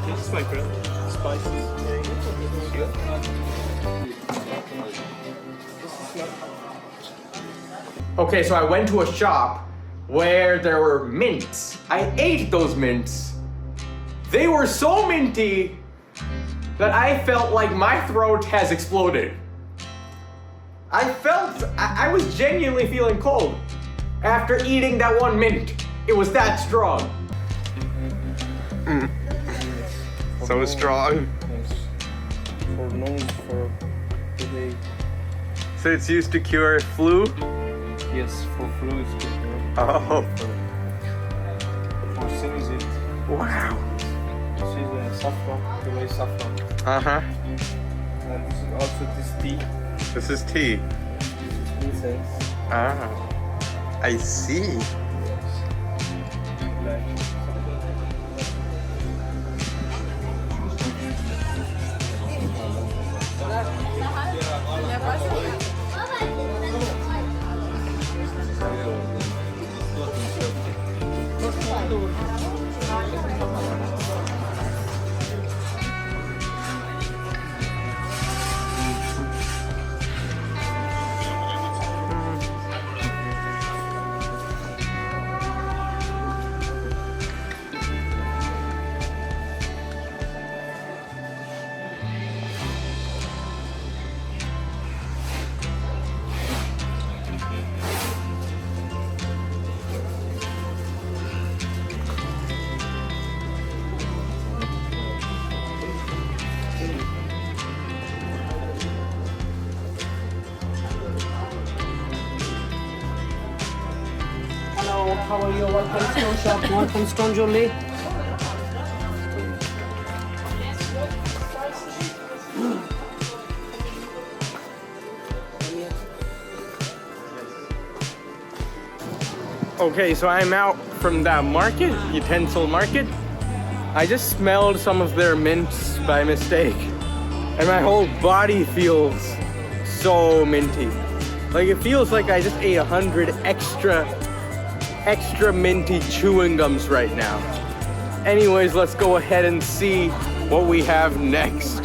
Just like spices. Okay, so I went to a shop where there were mints. I ate those mints. They were so minty that I felt like my throat has exploded. I was genuinely feeling cold after eating that one mint. It was that strong. So strong. For nose, for today. So it's used to cure flu? Yes, for flu it's good. Oh. For sinusite. Wow. This is saffron, the way saffron. Uh-huh. And this is also this tea. This is tea. This is incense. Ah. I see. Like Hello, how are you? Welcome to shop. Welcome to Jolie. Okay, so I'm out from that market, utensil market. I just smelled some of their mints by mistake. And my whole body feels so minty. Like it feels like I just ate 100 extra minty chewing gums right now. Anyways, let's go ahead and see what we have next.